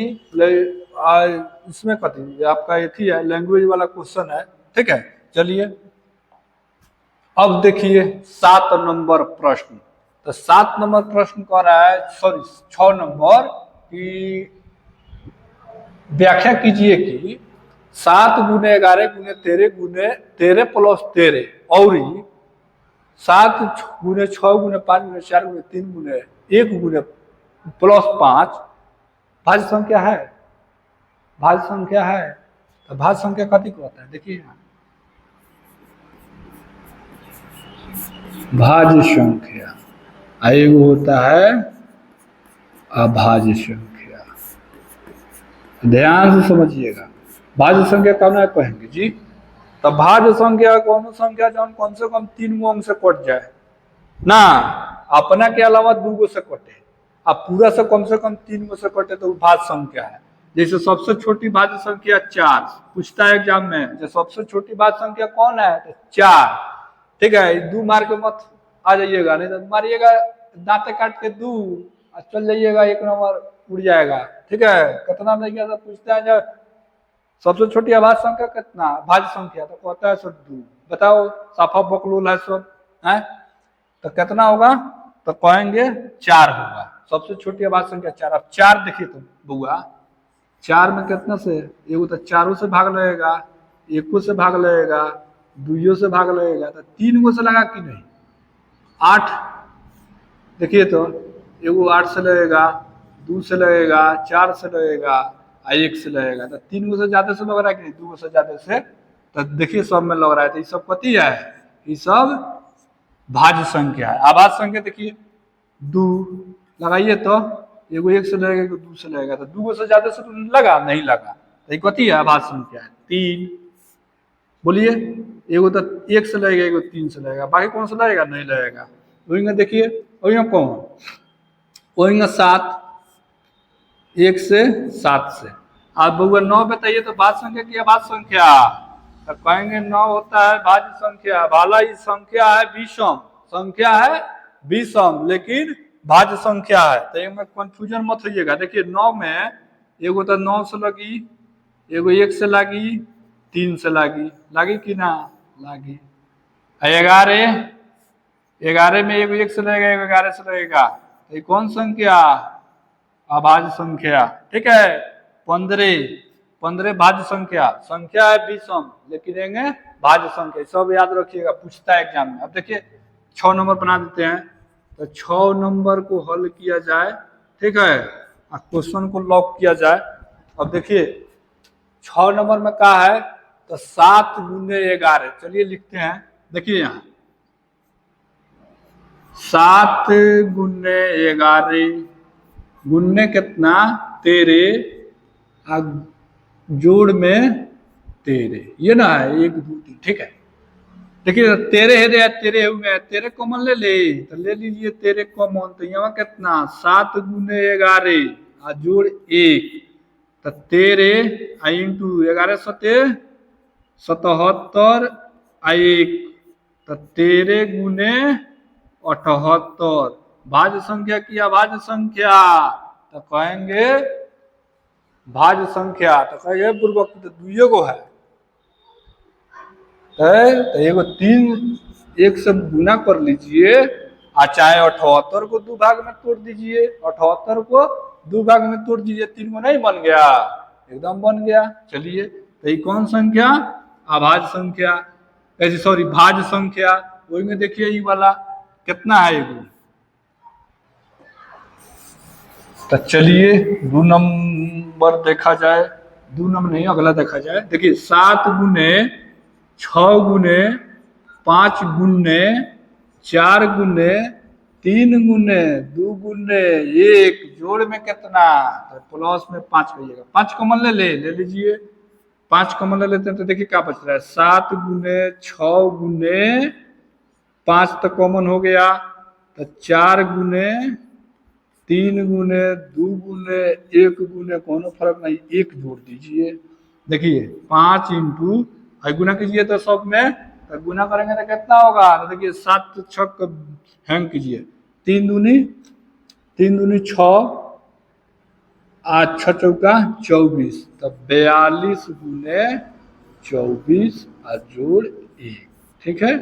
इसमें कथी आपका ये थी है लैंग्वेज वाला क्वेश्चन है, ठीक है। चलिए अब देखिए 7 नंबर प्रश्न। तो 7 नंबर प्रश्न कह रहा है, सॉरी 6 नंबर की व्याख्या कीजिए कि 7 गुने 11 गुने 13 गुने 13 प्लस 13 और 7 गुने 6 गुने 5 गुने 4 गुने 3 गुने 1 गुने प्लस 5 भाज्य संख्या है। भाज्य संख्या है तो भाज्य संख्या कथी कहता है, देखिए यहाँ भाज्य संख्या एगो होता है अभाज्य संख्या। ध्यान से समझिएगा, भाज्य संख्या कौन है कहेंगे जी, तो भाज्य संख्या कौन संख्या जौन कम से कम 3 गो अंक से कट जाए ना, अपना के अलावा 2 गो से कटे, अब पूरा से कम 3 गो से कटे तो भाज्य संख्या है। जैसे सबसे छोटी भाज्य संख्या 4 पूछता है एग्जाम में, जो सबसे छोटी भाज्य संख्या कौन है तो 4, ठीक है। 2 मार के मत आ जाइएगा, नहीं तो मारिएगा दांते काट के 2 और चल जाइएगा 1 नंबर उड़ जाएगा, ठीक है। कितना नहीं गया पूछता है जब सबसे छोटी अभाज्य संख्या कितना भाज्य संख्या, तो कहता है सब 2, बताओ साफा बकलूल है सब है, तो कितना होगा तो कहेंगे 4 होगा। सबसे छोटी अभाज्य संख्या 4। अब 4 देखिए तो बुआ 4 में कितना से, एगो तो 4 से भाग लगेगा, 1 से भाग लगेगा, 2 से भाग लगेगा, तो 3 गो से लगा कि नहीं 8, देखिए तो एगो 8 से लगेगा, 2 से लगेगा, 4 से लगेगा, 1 से लगेगा, तो 3 गो से ज्यादा से लग रहा है कि नहीं 2 गो से ज्यादा से, तो देखिए सब में लग रहा है, तो ये सब कथी है, ये सब भाज्य संख्या है। अभाज्य संख्या देखिए 2 लगाइए तो एगो 1 से लगेगा, एगो 2 से लगेगा, तो 2 गो से ज्यादा से तो लगा नहीं लगा, तो ये कथी है अभाज्य संख्या है 3। बोलिए एगो तो 1 से लगेगा, एगो 3 से लगेगा, बाकी कौन सा लगेगा नहीं लगेगा। वही देखिए वही कौन, वही 7, 1 से 7 से। आप बउआ 9 बताइए तो भाज्य संख्या की अभाज्य संख्या, तो कहेंगे 9 होता है भाज्य संख्या, भाला ये संख्या है विषम, संख्या है विषम लेकिन भाज्य संख्या है, तो इसमें कंफ्यूजन मत होइएगा। देखिए 9 में एगो तो 9 से लगी, एगो 1 से लगी, 3 से लगी कि ना लगी। 11 में एगो 1 से लगेगा, एगो 11 से लगेगा, तो ये कौन संख्या अभाज्य संख्या, ठीक है। 15 भाज्य संख्या, संख्या है विषम लेकिन एंगे भाज्य संख्या, सब याद रखिएगा पूछता है एग्जाम में। अब देखिए 6 नंबर बना देते हैं, तो 6 नंबर को हल किया जाए, ठीक है, और क्वेश्चन को लॉक किया जाए। अब देखिए 6 नंबर में क्या है तो 7 गुने 11, चलिए लिखते हैं। देखिए यहाँ 7 गुने 11 गुने कितना 13 जोड़ में 13, ये ना है 1 2 3, ठीक है। देखिए 13 है, 13 हुए 13 कॉमन ले तो ले लीजिए 13 कॉमन, तो यहाँ कितना 7 गुने 11 जोड़ 1, तो 13 इंटू 11 सते 77 1, तो 13 गुने 78 भाज्य संख्या की अभाज्य संख्या, तो कहेंगे भाज्य संख्या, तो कहेंगे पूर्वक तो 2 गो है, तो एगो 3 1 से गुना कर लीजिए, चाहे 78 को 2 भाग में तोड़ दीजिए, 78 को 2 भाग में तोड़ दीजिए, 3 को नहीं बन गया, एकदम बन गया। चलिए तो ये कौन संख्या अभाज्य संख्या, ऐसे सॉरी भाज्य संख्या। वही में देखिए ये वाला कितना है एगो, तो चलिए 2 नंबर देखा जाए, 2 नंबर नहीं अगला देखा जाए। देखिए 7 गुने 6 गुने 5 गुने 4 गुने 3 गुने 2 गुने 1 जोड़ में कितना, तो प्लस में 5 कहिएगा, 5 कॉमन ले लीजिए, 5 कॉमन ले लेते हैं तो देखिए क्या बच रहा है 7 गुने 6 गुने 5 तो कॉमन हो गया, तो 4 गुने 3 गुने 2 गुने 1 गुने कोनो फर्क नहीं, 1 जोड़ दीजिए। देखिए 5 इंटू गुना कीजिए तो सब में, तो गुना करेंगे तो कितना होगा, तो देखिए 7 6 हैंग कीजिए, 3 दूनी 6 6 चौका 24, तो 42 गुने 24 जोड़ 1, ठीक है।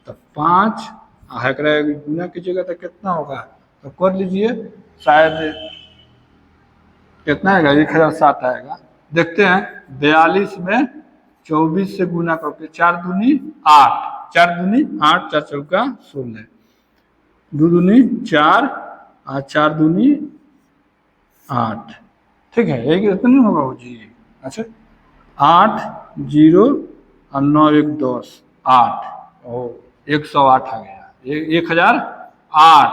तो 5 गुना कीजिएगा तो कितना होगा, तो कर लीजिए, शायद कितना आएगा, 1007 आएगा। देखते हैं, 42 में 24 से गुना करके 4 दूनी 8, 4 दूनी 8, 4 चौका 16, 2 दूनी 4 और 4 दूनी 8, ठीक है, एक इतना होगा वो जी। अच्छा 8 0 और 9 1 10 8, ओ 108 आ गया, 1008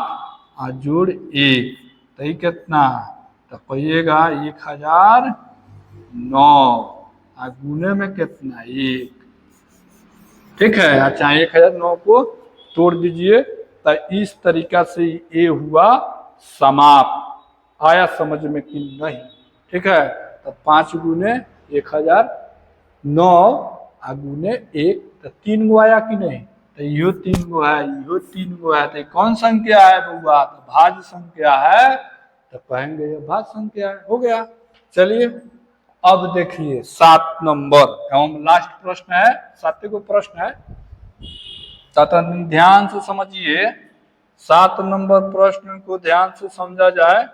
और जोड़ 1, तो ये कितना, तो कहिएगा 1009 और गुने में कितना 1, ठीक है। अच्छा 1009 को तोड़ दीजिए, तो इस तरीका से ये हुआ समाप्त। आया समझ में कि नहीं, ठीक है। तो 5 गुने 1009 और गुने 1, तो 3 गो आया कि नहीं, तो यो 3 गो है, यो 3 गो है, तो कौन संख्या है बउआ, तो भाज्य संख्या है, तो कहेंगे ये भाज्य संख्या है, हो गया। चलिए अब देखिए 7 नंबर एवं लास्ट प्रश्न है, 7 को प्रश्न है, तथा ध्यान से समझिए। 7 नंबर प्रश्न को ध्यान से समझा जाए।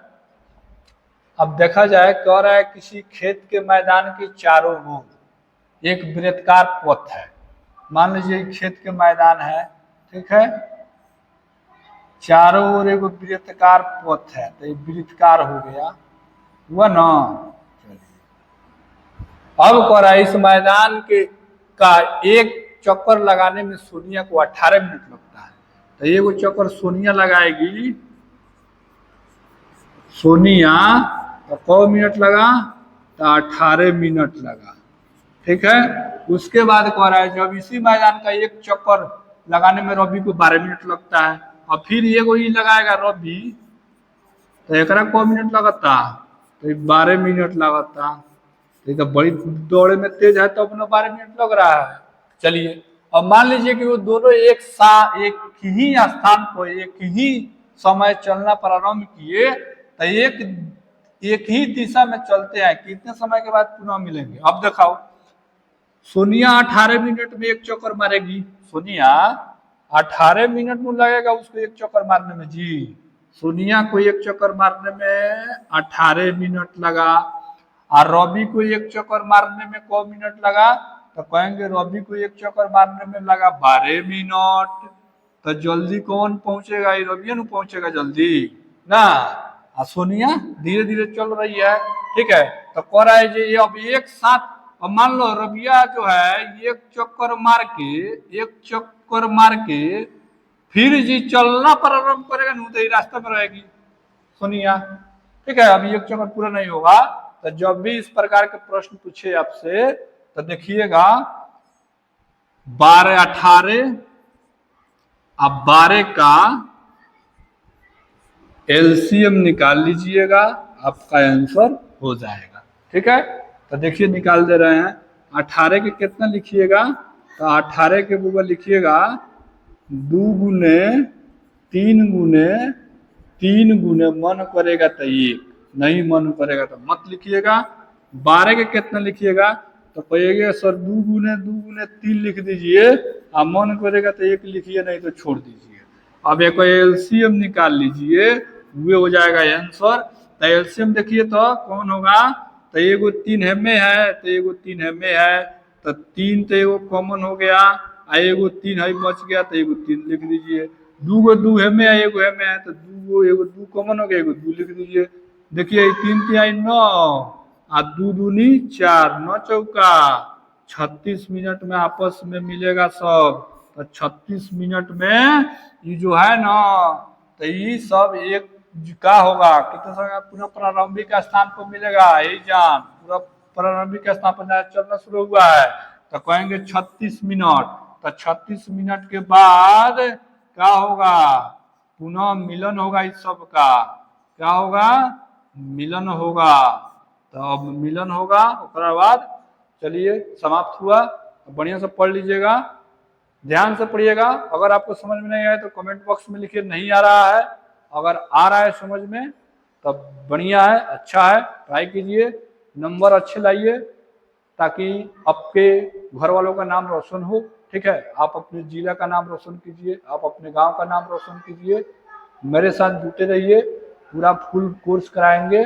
अब देखा जाए, कह रहा है किसी खेत के मैदान के चारों ओर एक वृत्ताकार पथ है। मान लीजिए खेत के मैदान है, ठीक है, चारों ओर एक वृत्ताकार पथ है, तो ये वृत्ताकार हो गया, हुआ ना। अब कह रहा है इस मैदान के का एक चक्कर लगाने में सोनिया को 18 मिनट लगता है, तो ये वो चक्कर सोनिया लगाएगी, सोनिया तो कौ मिनट लगा, तो 18 मिनट लगा, ठीक है। उसके बाद कह रहा है जब इसी मैदान का एक चक्कर लगाने में रवि को 12 मिनट लगता है, और फिर ये कोई लगाएगा रवि, तो एक कौ मिनट लगता, तो 12 मिनट लगता, तो बड़ी दौड़े में तेज है तो अपना 12 मिनट लग रहा है। चलिए अब मान लीजिए कि वो दोनों एक ही स्थान पर एक ही समय चलना प्रारंभ किए, तो एक ही दिशा में चलते हैं, कितने समय के बाद पुनः मिलेंगे। अब दिखाओ, सोनिया 18 मिनट में एक चक्कर मारेगी, सोनिया 18 मिनट में लगेगा उसको एक चक्कर मारने में जी, सोनिया को एक चक्कर मारने में 18 मिनट लगा, और रवि को एक चक्कर मारने में कौ मिनट लगा, तो कहेंगे रवि को एक चक्कर मारने में लगा 12 मिनट। तो जल्दी कौन पहुंचेगा, ये रवि न पहुंचेगा जल्दी ना, और सोनिया धीरे धीरे चल रही है, ठीक है। तो कह रहा है ये अब एक साथ, अब मान लो रविया जो है एक चक्कर मार के फिर जी चलना प्रारंभ करेगा नहीं, तो रास्ते में रहेगी सोनिया, ठीक है। अभी एक चक्कर पूरा नहीं होगा। तो जब भी इस प्रकार के प्रश्न पूछे आपसे, तो देखिएगा 12 18 अब 12 का एलसीएम निकाल लीजिएगा, आपका आंसर हो जाएगा, ठीक है। तो देखिए निकाल दे रहे हैं, 18 के कितना लिखिएगा, तो 18 के ऊपर लिखिएगा 2 गुने 3 गुने मन करेगा तो 1, नहीं मन करेगा तो मत लिखिएगा। 12 के कितना लिखिएगा, तो कहिएगा सर 2 गुने 3 लिख दीजिए, और मन करेगा तो 1 लिखिए, नहीं तो छोड़ दीजिए। अब एक एलसीएम निकाल लीजिए, वो हो जाएगा आंसर। तो एलसीएम देखिए तो कौन होगा, तो एगो 3 हेमे है, तो एगो 3 हेमे है, तो 3 तो एगो कॉमन हो गया, एगो 3 है बच गया, तो एगो 3 लिख दीजिए। 2 हेमे है, एगो हेमे है, तो एगो 2 कॉमन हो गया, एगो 2 लिख दीजिए। देखिए 3 3 9 और 2 दूनी 4, 9 चौका 36 मिनट में आपस में मिलेगा सब। तो 36 मिनट में ये जो है ना, तो ये सब एक का होगा, कितने समय पुनः प्रारंभिक स्थान पर मिलेगा, यही जान पूरा प्रारंभिक स्थान पर चलना शुरू हुआ है, तो कहेंगे 36 मिनट। तो 36 मिनट के बाद क्या होगा, पुनः मिलन होगा, इस सब का क्या होगा, मिलन होगा। तो अब मिलन होगा, उसके बाद चलिए समाप्त हुआ। बढ़िया से पढ़ लीजिएगा, ध्यान से पढ़िएगा। अगर आपको समझ में नहीं आए तो कमेंट बॉक्स में लिखिए नहीं आ रहा है, अगर आ रहा है समझ में तब बढ़िया है, अच्छा है, ट्राई कीजिए, नंबर अच्छे लाइए ताकि आपके घर वालों का नाम रोशन हो। ठीक है, आप अपने जिला का नाम रोशन कीजिए, आप अपने गांव का नाम रोशन कीजिए। मेरे साथ जुटे रहिए, पूरा फुल कोर्स कराएंगे।